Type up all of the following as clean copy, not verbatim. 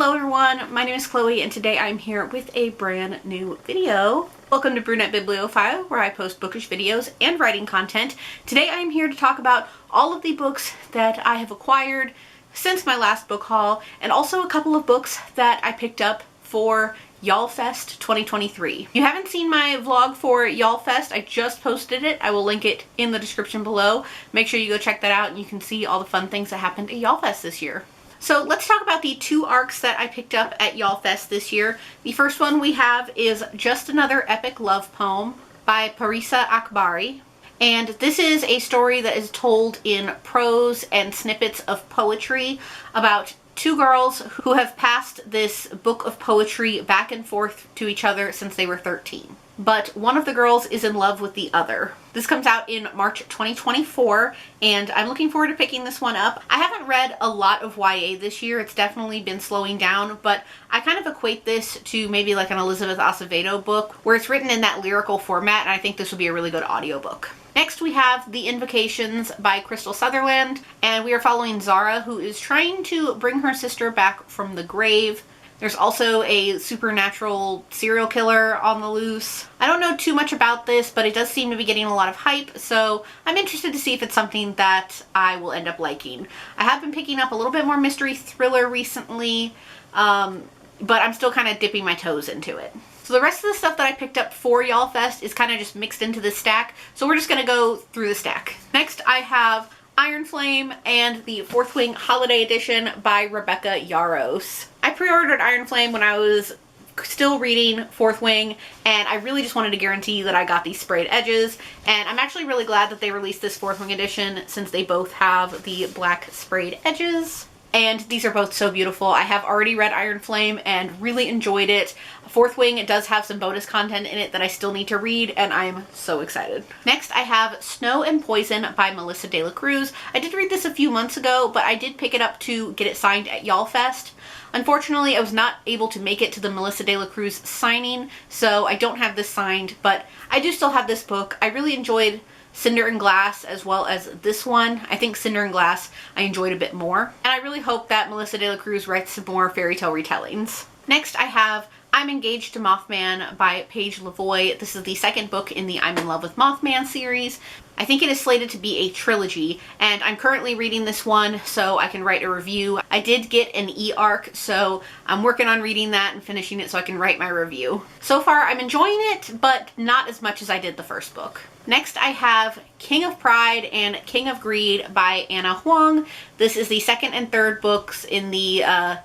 Hello everyone, my name is Chloe and today I'm here with a brand new video. Welcome to Brunette Bibliophile, where I post bookish videos and writing content. Today I am here to talk about all of the books that I have acquired since my last book haul, and also a couple of books that I picked up for YallFest 2023. If you haven't seen my vlog for YallFest, I just posted it. I will link it in the description below. Make sure you go check that out and you can see all the fun things that happened at YallFest this year. So let's talk about the two arcs that I picked up at YallFest this year. The first one we have is Just Another Epic Love Poem by Parisa Akbari. And this is a story that is told in prose and snippets of poetry about two girls who have passed this book of poetry back and forth to each other since they were 13. But one of the girls is in love with the other. This comes out in March 2024, and I'm looking forward to picking this one up. I haven't read a lot of YA this year. It's definitely been slowing down, but I kind of equate this to maybe like an Elizabeth Acevedo book, where it's written in that lyrical format, and I think this would be a really good audiobook. Next we have The Invocations by Crystal Sutherland, and we are following Zara, who is trying to bring her sister back from the grave. There's also a supernatural serial killer on the loose. I don't know too much about this, but it does seem to be getting a lot of hype, so I'm interested to see if it's something that I will end up liking. I have been picking up a little bit more mystery thriller recently, but I'm still kind of dipping my toes into it. So the rest of the stuff that I picked up for YallFest is kind of just mixed into this stack, so we're just going to go through the stack. Next I have Iron Flame and the Fourth Wing Holiday Edition by Rebecca Yarros. I pre-ordered Iron Flame when I was still reading Fourth Wing, and I really just wanted to guarantee that I got these sprayed edges, and I'm actually really glad that they released this Fourth Wing edition since they both have the black sprayed edges. And these are both so beautiful. I have already read Iron Flame and really enjoyed it. Fourth Wing, it does have some bonus content in it that I still need to read, and I'm so excited. Next, I have Snow and Poison by Melissa De La Cruz. I did read this a few months ago, but I did pick it up to get it signed at YallFest. Unfortunately, I was not able to make it to the Melissa De La Cruz signing, so I don't have this signed, but I do still have this book. I really enjoyed Cinder and Glass as well as this one. I think Cinder and Glass I enjoyed a bit more, and I really hope that Melissa De La Cruz writes some more fairy tale retellings. Next I have I'm Engaged to Mothman by Paige Lavoie. This is the second book in the I'm in Love with Mothman series. I think it is slated to be a trilogy, and I'm currently reading this one so I can write a review. I did get an e-arc, so I'm working on reading that and finishing it so I can write my review. So far I'm enjoying it, but not as much as I did the first book. Next I have King of Pride and King of Greed by Anna Huang. This is the second and third books in the I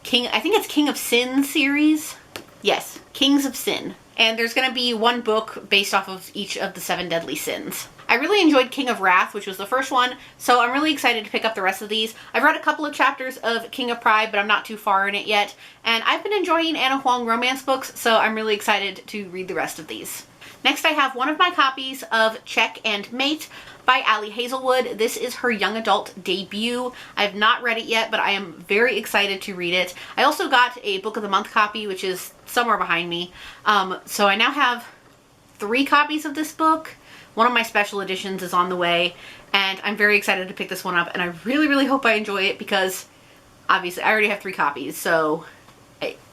think it's King of Sin series. Yes, Kings of Sin. And there's going to be one book based off of each of the 7 deadly sins. I really enjoyed King of Wrath, which was the first one, so I'm really excited to pick up the rest of these. I've read a couple of chapters of King of Pride, but I'm not too far in it yet. And I've been enjoying Anna Huang romance books, so I'm really excited to read the rest of these. Next I have one of my copies of Check and Mate by Ali Hazelwood. This is her young adult debut. I have not read it yet, but I am very excited to read it. I also got a Book of the Month copy, which is somewhere behind me. So I now have 3 copies of this book. One of my special editions is on the way, and I'm very excited to pick this one up, and I really, really hope I enjoy it because obviously I already have 3 copies, so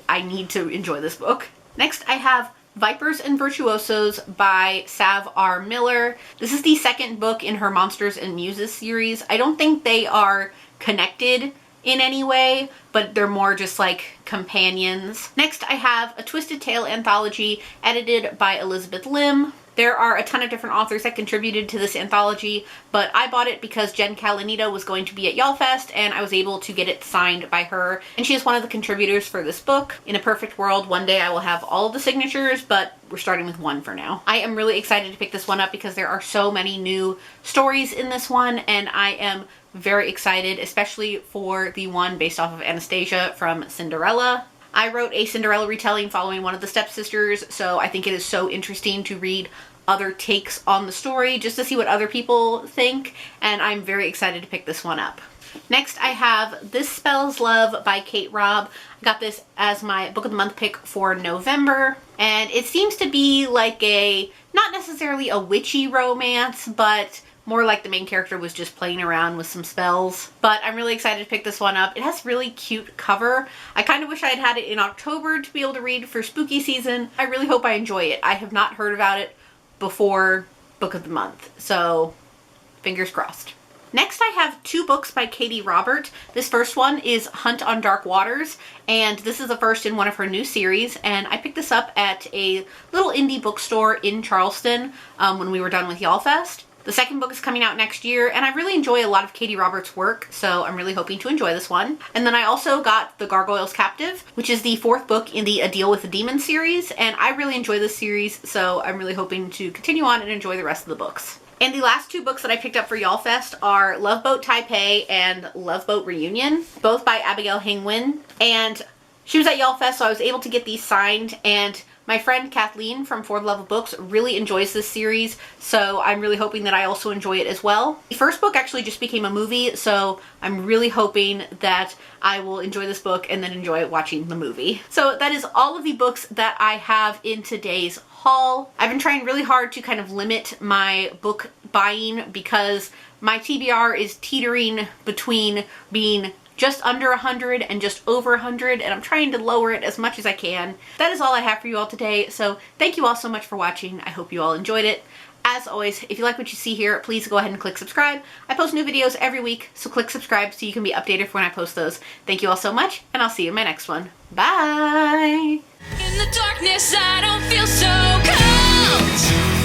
I need to enjoy this book. Next I have Vipers and Virtuosos by Sav R. Miller. This is the second book in her Monsters and Muses series. I don't think they are connected in any way, but they're more just like companions. Next I have A Twisted Tale anthology edited by Elizabeth Lim. There are a ton of different authors that contributed to this anthology, but I bought it because Jen Calanita was going to be at YallFest, and I was able to get it signed by her, and she is one of the contributors for this book. In a perfect world, one day I will have all of the signatures, but we're starting with one for now. I am really excited to pick this one up because there are so many new stories in this one, and I am very excited, especially for the one based off of Anastasia from Cinderella. I wrote a Cinderella retelling following one of the stepsisters, so I think it is so interesting to read other takes on the story just to see what other people think, and I'm very excited to pick this one up. Next I have This Spells Love by Kate Robb. I got this as my Book of the Month pick for November, and it seems to be like not necessarily a witchy romance, but more like the main character was just playing around with some spells. But I'm really excited to pick this one up. It has a really cute cover. I kind of wish I had had it in October to be able to read for spooky season. I really hope I enjoy it. I have not heard about it before Book of the Month, so fingers crossed. Next, I have 2 books by Katie Robert. This first one is Hunt on Dark Waters, and this is the first in one of her new series, and I picked this up at a little indie bookstore in Charleston when we were done with YallFest. The second book is coming out next year, and I really enjoy a lot of Katie Roberts' work, so I'm really hoping to enjoy this one. And then I also got The Gargoyle's Captive, which is the 4th book in the A Deal with the Demon series, and I really enjoy this series, so I'm really hoping to continue on and enjoy the rest of the books. And the last 2 books that I picked up for YallFest are Love Boat Taipei and Love Boat Reunion, both by Abigail Hingwin. And she was at YallFest, so I was able to get these signed, and my friend Kathleen from For the Love of Books really enjoys this series, so I'm really hoping that I also enjoy it as well. The first book actually just became a movie, so I'm really hoping that I will enjoy this book and then enjoy watching the movie. So that is all of the books that I have in today's haul. I've been trying really hard to kind of limit my book buying because my TBR is teetering between being just under 100 and just over 100, and I'm trying to lower it as much as I can. That is all I have for you all today, so thank you all so much for watching. I hope you all enjoyed it. As always, if you like what you see here, please go ahead and click subscribe. I post new videos every week, so click subscribe so you can be updated for when I post those. Thank you all so much, and I'll see you in my next one. Bye! In the darkness, I don't feel so cold.